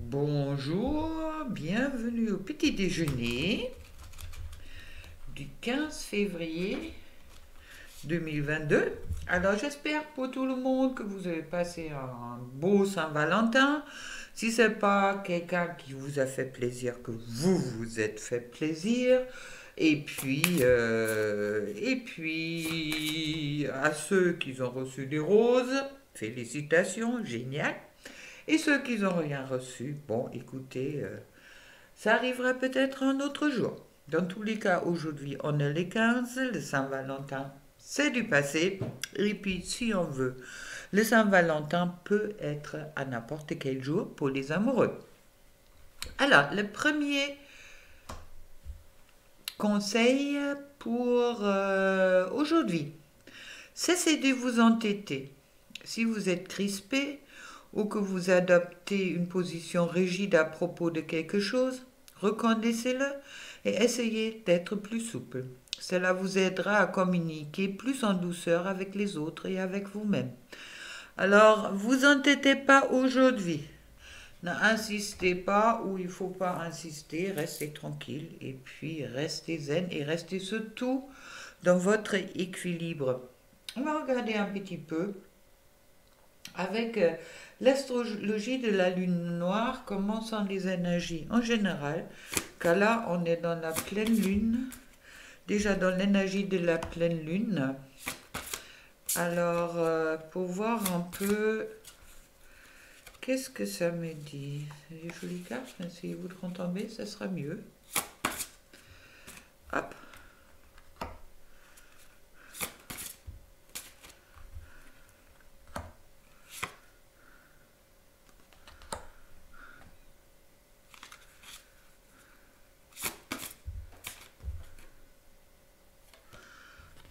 Bonjour, bienvenue au petit déjeuner du 15 février 2022. Alors j'espère pour tout le monde que vous avez passé un beau Saint-Valentin. Si c'est pas quelqu'un qui vous a fait plaisir, que vous vous êtes fait plaisir. Et puis à ceux qui ont reçu des roses, félicitations, génial. Et ceux qui n'ont rien reçu, bon, écoutez, ça arrivera peut-être un autre jour. Dans tous les cas, aujourd'hui, on est les 15, le Saint-Valentin, c'est du passé. Et puis, si on veut, le Saint-Valentin peut être à n'importe quel jour pour les amoureux. Alors, le premier conseil pour aujourd'hui, cessez de vous entêter. Si vous êtes crispé, ou que vous adoptez une position rigide à propos de quelque chose, reconnaissez-le et essayez d'être plus souple. Cela vous aidera à communiquer plus en douceur avec les autres et avec vous-même. Alors, vous entêtez pas aujourd'hui. N'insistez pas où il ne faut pas insister, restez tranquille et puis restez zen et restez surtout dans votre équilibre. On va regarder un petit peu avec l'astrologie de la lune noire, comment sont les énergies en général, car là on est dans la pleine lune, déjà dans l'énergie de la pleine lune. Alors pour voir un peu, qu'est-ce que ça me dit? C'est des jolies cartes, mais si vous voudrez tomber, ça sera mieux. Hop.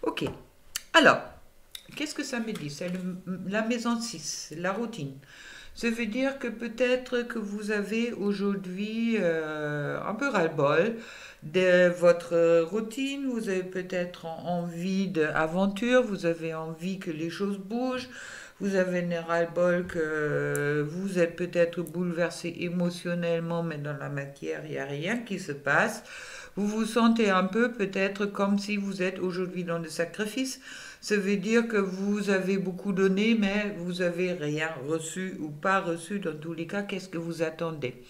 Ok. Alors, qu'est-ce que ça me dit? C'est la maison 6, la routine. Ça veut dire que peut-être que vous avez aujourd'hui un peu ras-le-bol de votre routine, vous avez peut-être envie d'aventure, vous avez envie que les choses bougent, vous avez un ras-le-bol que vous êtes peut-être bouleversé émotionnellement, mais dans la matière, il n'y a rien qui se passe. Vous vous sentez un peu peut-être comme si vous êtes aujourd'hui dans le sacrifice. Ça veut dire que vous avez beaucoup donné, mais vous avez rien reçu ou pas reçu. Dans tous les cas, qu'est-ce que vous attendez?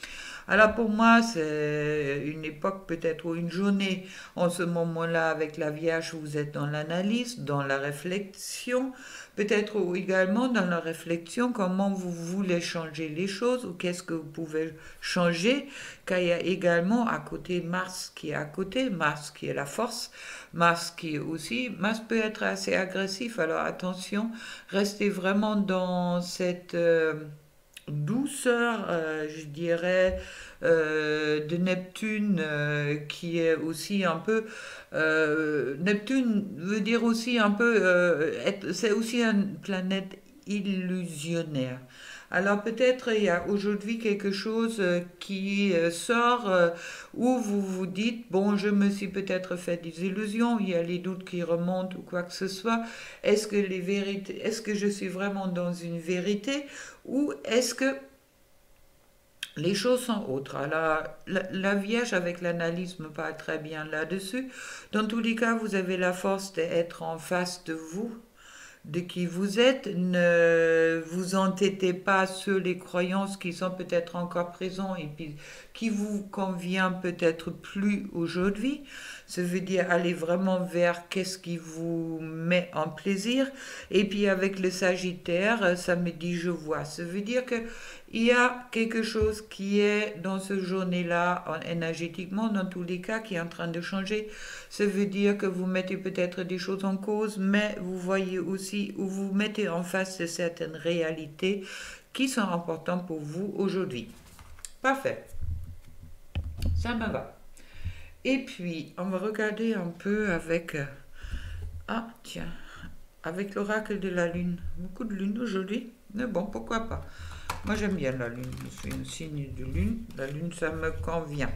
Alors pour moi, c'est une époque peut-être ou une journée en ce moment-là avec la Vierge, vous êtes dans l'analyse, dans la réflexion, peut-être également dans la réflexion comment vous voulez changer les choses ou qu'est-ce que vous pouvez changer, car il y a également à côté Mars qui est à côté, Mars qui est la force, Mars qui est aussi, Mars peut être assez agressif, alors attention, restez vraiment dans cette douceur, je dirais, de Neptune, qui est aussi un peu... Neptune veut dire aussi un peu... c'est aussi une planète illusionnaire. Alors peut-être il y a aujourd'hui quelque chose qui sort où vous vous dites, bon, je me suis peut-être fait des illusions, il y a les doutes qui remontent ou quoi que ce soit. Est-ce que je suis vraiment dans une vérité ou est-ce que les choses sont autres? Alors, la Vierge avec l'analyse me parle très bien là-dessus. Dans tous les cas, vous avez la force d'être en face de vous, de qui vous êtes. Ne vous entêtez pas sur les croyances qui sont peut-être encore présentes et puis qui vous convient peut-être plus aujourd'hui. Ça veut dire aller vraiment vers qu'est-ce qui vous met en plaisir. Et puis avec le Sagittaire, ça me dit je vois. Ça veut dire que il y a quelque chose qui est dans ce journée-là, énergétiquement, dans tous les cas, qui est en train de changer. Ça veut dire que vous mettez peut-être des choses en cause, mais vous voyez aussi où vous mettez en face de certaines réalités qui sont importantes pour vous aujourd'hui. Parfait. Ça me va. Et puis, on va regarder un peu avec... ah, tiens, avec l'oracle de la Lune. Beaucoup de Lune aujourd'hui, mais bon, pourquoi pas. Moi, j'aime bien la Lune. Je suis un signe de Lune. La Lune, ça me convient.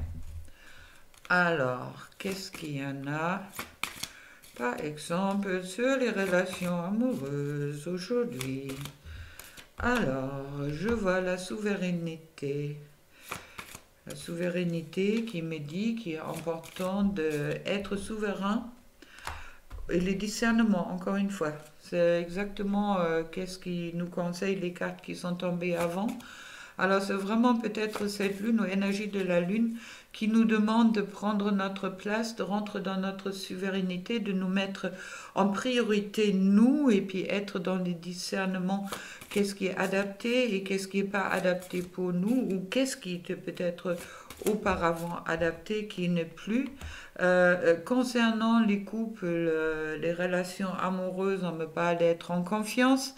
Alors, qu'est-ce qu'il y en a? Par exemple, sur les relations amoureuses aujourd'hui. Alors, je vois la souveraineté, La souveraineté qui me dit qu'il est important d'être souverain. Et les discernements, encore une fois, c'est exactement qu'est-ce qui nous conseille les cartes qui sont tombées avant. Alors c'est vraiment peut-être cette lune ou énergie de la lune qui nous demande de prendre notre place, de rentrer dans notre souveraineté, de nous mettre en priorité nous et puis être dans les discernements, qu'est-ce qui est adapté et qu'est-ce qui n'est pas adapté pour nous ou qu'est-ce qui était peut-être auparavant adapté qui n'est plus. Concernant les couples, les relations amoureuses, on me parle d'être en confiance.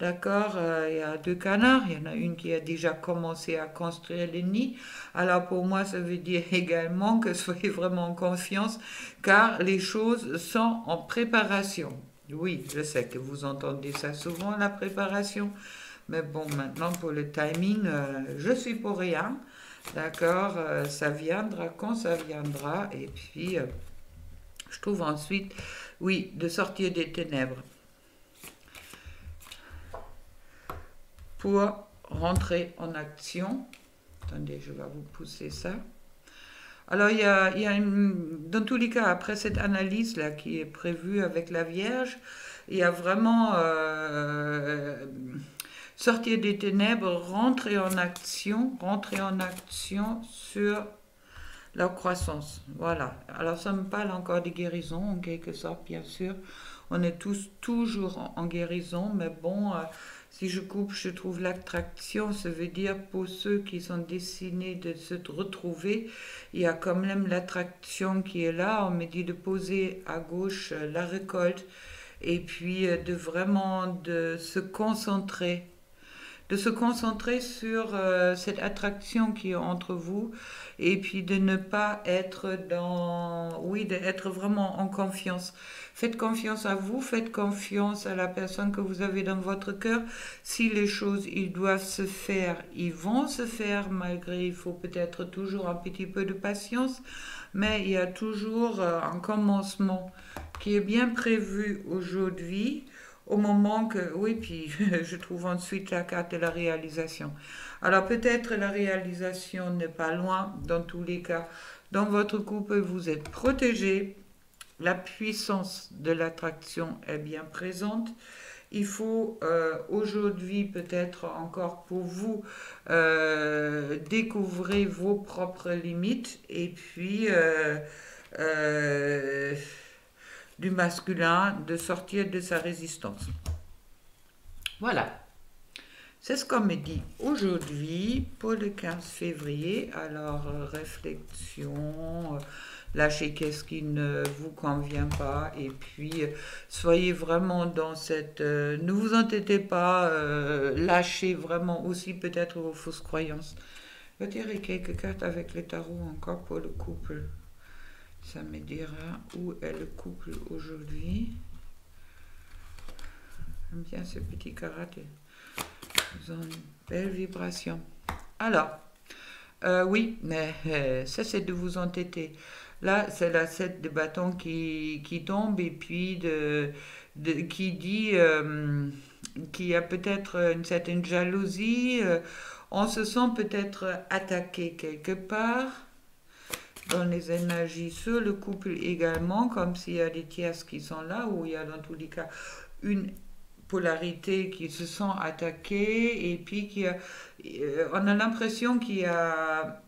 D'accord, il y a deux canards, il y en a une qui a déjà commencé à construire les nids. Alors pour moi, ça veut dire également que soyez vraiment en confiance, car les choses sont en préparation. Oui, je sais que vous entendez ça souvent, la préparation. Mais bon, maintenant pour le timing, je suis pour rien. D'accord, ça viendra quand ça viendra. Et puis, je trouve ensuite, oui, de sortir des ténèbres. Pour rentrer en action. Attendez, je vais vous pousser ça. Alors, il y a dans tous les cas, après cette analyse-là qui est prévue avec la Vierge, il y a vraiment sortir des ténèbres, rentrer en action sur la croissance. Voilà. Alors, ça me parle encore de guérison, en quelque sorte, bien sûr. On est tous toujours en guérison, mais bon, si je coupe, je trouve l'attraction, ça veut dire pour ceux qui sont destinés de se retrouver, il y a quand même l'attraction qui est là. On me dit de poser à gauche la récolte et puis de vraiment de se concentrer sur cette attraction qui est entre vous et puis de ne pas être d'être vraiment en confiance. Faites confiance à vous, faites confiance à la personne que vous avez dans votre cœur. Si les choses, ils doivent se faire, ils vont se faire malgré, il faut peut-être toujours un petit peu de patience, mais il y a toujours un commencement qui est bien prévu aujourd'hui au moment que, oui, puis je trouve ensuite la carte de la réalisation. Alors peut-être la réalisation n'est pas loin, dans tous les cas. Dans votre couple, vous êtes protégé, la puissance de l'attraction est bien présente. Il faut aujourd'hui peut-être encore pour vous découvrir vos propres limites et puis du masculin de sortir de sa résistance. Voilà, c'est ce qu'on me dit aujourd'hui pour le 15 février. Alors, réflexion, lâchez qu'est-ce qui ne vous convient pas et puis soyez vraiment dans cette... ne vous entêtez pas, lâchez vraiment aussi peut-être vos fausses croyances. Je vais tirer quelques cartes avec le tarot encore pour le couple. Ça me dira où est le couple aujourd'hui. J'aime bien ce petit karaté. Ils ont une belle vibration. Alors, oui, mais ça c'est de vous entêter. Là, c'est la 7 de bâton qui tombe et puis qui dit qu'il y a peut-être une certaine jalousie. On se sent peut-être attaqué quelque part dans les énergies sur le couple également, comme s'il y a des tierces qui sont là, ou il y a dans tous les cas une polarité qui se sent attaquée, et puis on a l'impression qu'il y a...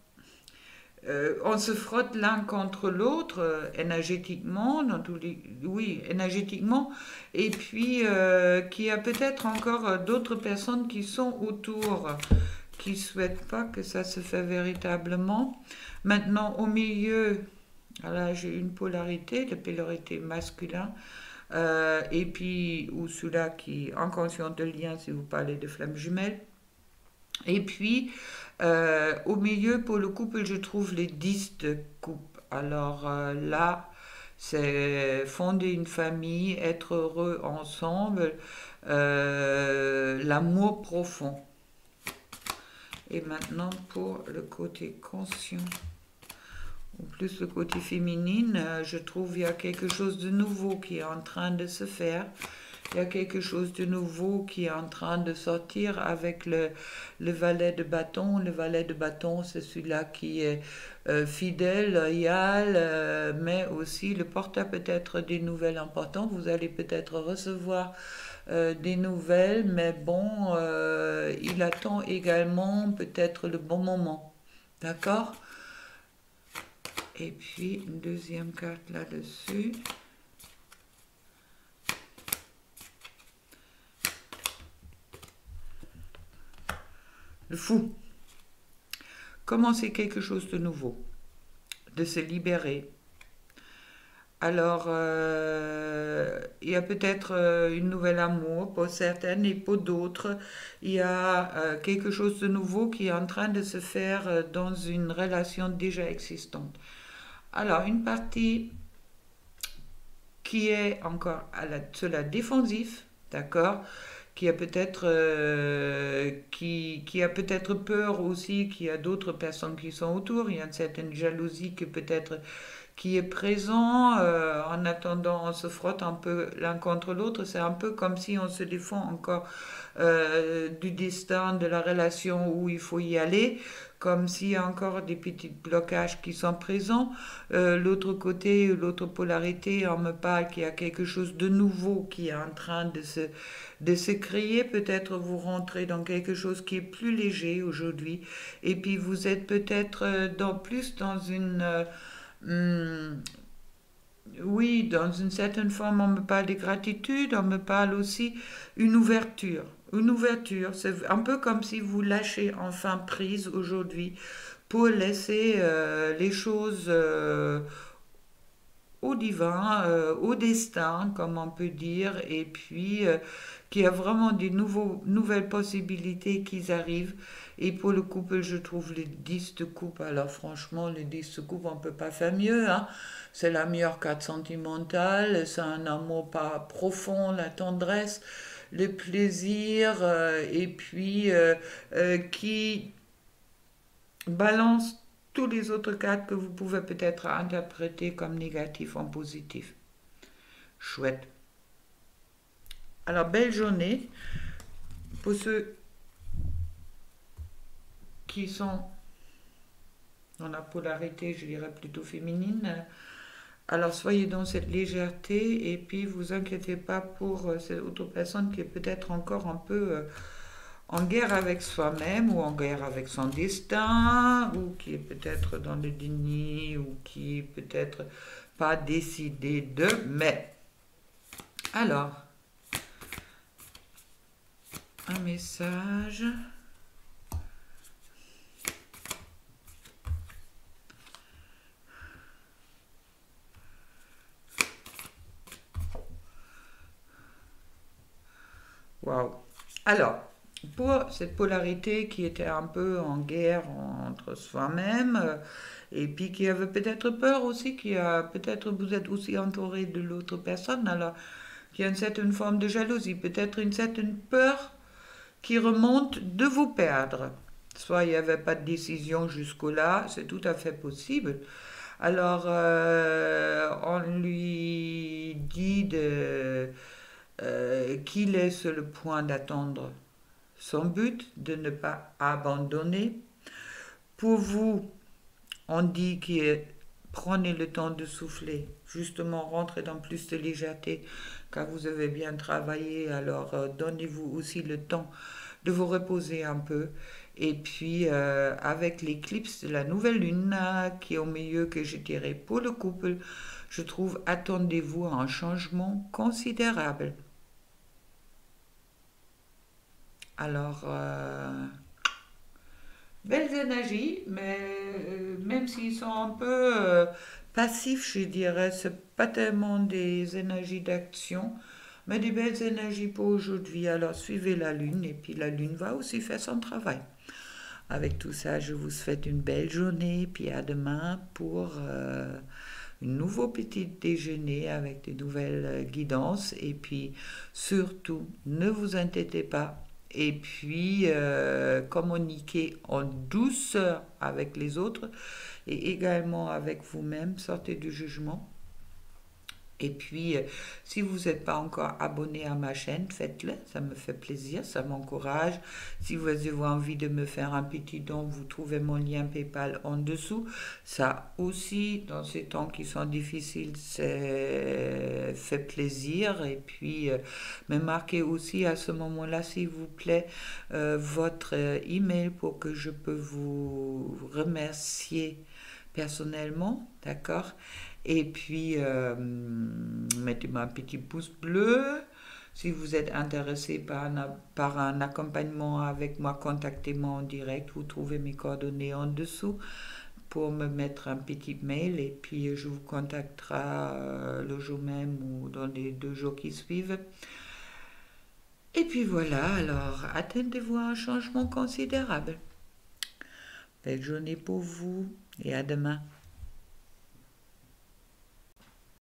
on se frotte l'un contre l'autre énergétiquement, oui, énergétiquement, et puis qu'il y a peut-être encore d'autres personnes qui sont autour, qui ne souhaitent pas que ça se fait véritablement. Maintenant, au milieu, là j'ai une polarité, la polarité masculin, et puis, ou celui-là qui est en conscience de lien, si vous parlez de flammes jumelles. Et puis, au milieu, pour le couple, je trouve les 10 de coupe. Alors là, c'est fonder une famille, être heureux ensemble, l'amour profond. Et maintenant, pour le côté conscient, ou plus le côté féminine, je trouve qu'il y a quelque chose de nouveau qui est en train de se faire. Il y a quelque chose de nouveau qui est en train de sortir avec le valet de bâton. Le valet de bâton, c'est celui-là qui est fidèle, loyal, mais aussi le porteur peut-être des nouvelles importantes. Vous allez peut-être recevoir des nouvelles, mais bon, il attend également peut-être le bon moment. D'accord? Et puis, une deuxième carte là-dessus. Le fou. Commencer quelque chose de nouveau, de se libérer. Alors, il y a peut-être une nouvelle amour pour certaines et pour d'autres. Il y a quelque chose de nouveau qui est en train de se faire dans une relation déjà existante. Alors, une partie qui est encore sur la défensive, d'accord, qui a peut-être peur aussi qu'il y a d'autres personnes qui sont autour. Il y a une certaine jalousie qui est présent. En attendant, on se frotte un peu l'un contre l'autre. C'est un peu comme si on se défend encore du destin, de la relation où il faut y aller, comme s'il y a encore des petits blocages qui sont présents. L'autre côté, l'autre polarité, on me parle qu'il y a quelque chose de nouveau qui est en train de se créer. Peut-être vous rentrez dans quelque chose qui est plus léger aujourd'hui. Et puis vous êtes peut-être plus dans une... oui, dans une certaine forme, on me parle de gratitude, on me parle aussi une ouverture. Une ouverture, c'est un peu comme si vous lâchez enfin prise aujourd'hui pour laisser les choses au divin, au destin, comme on peut dire, et puis qu'il y a vraiment des nouvelles possibilités qui arrivent. Et pour le couple, je trouve les 10 de coupe. Alors franchement, les 10 de coupe, on ne peut pas faire mieux, hein. C'est la meilleure carte sentimentale, c'est un amour pas profond, la tendresse, le plaisir, et puis qui balance tous les autres cartes que vous pouvez peut-être interpréter comme négatifs en positif. Chouette. Alors, belle journée pour ceux qui sont dans la polarité, je dirais plutôt féminine. Alors, soyez dans cette légèreté et puis vous inquiétez pas pour cette autre personne qui est peut-être encore un peu en guerre avec soi-même ou en guerre avec son destin ou qui est peut-être dans le déni ou qui est peut-être pas décidé de, mais alors, un message. Waouh. Alors, pour cette polarité qui était un peu en guerre entre soi-même, et puis qui avait peut-être peur aussi, qui a peut-être vous êtes aussi entouré de l'autre personne, alors qui a une certaine forme de jalousie, peut-être une certaine peur qui remonte de vous perdre. Soit il n'y avait pas de décision jusque-là, c'est tout à fait possible. Alors, on lui dit qu'il est sur le point d'attendre son but, de ne pas abandonner. Pour vous, on dit que prenez le temps de souffler, justement rentrez dans plus de légèreté, car vous avez bien travaillé, alors donnez-vous aussi le temps de vous reposer un peu. Et puis, avec l'éclipse de la nouvelle lune qui est au milieu que je dirais pour le couple, je trouve attendez-vous à un changement considérable. Alors, belles énergies, mais même s'ils sont un peu passifs, je dirais, c'est pas tellement des énergies d'action, mais des belles énergies pour aujourd'hui. Alors, suivez la lune et puis la lune va aussi faire son travail. Avec tout ça, je vous souhaite une belle journée, puis à demain pour un nouveau petit déjeuner avec des nouvelles guidances. Et puis, surtout, ne vous inquiétez pas. Et puis, communiquez en douceur avec les autres et également avec vous-même. Sortez du jugement. Et puis, si vous n'êtes pas encore abonné à ma chaîne, faites-le, ça me fait plaisir, ça m'encourage. Si vous avez envie de me faire un petit don, vous trouvez mon lien PayPal en dessous. Ça aussi, dans ces temps qui sont difficiles, c'est fait plaisir. Et puis, me marquez aussi à ce moment-là, s'il vous plaît, votre email pour que je peux vous remercier personnellement, d'accord? Et puis, mettez-moi un petit pouce bleu. Si vous êtes intéressé par un accompagnement avec moi, contactez-moi en direct. Vous trouvez mes coordonnées en dessous pour me mettre un petit mail et puis je vous contacterai le jour même ou dans les 2 jours qui suivent. Et puis voilà, alors attendez-vous à un changement considérable. Belle journée pour vous et à demain.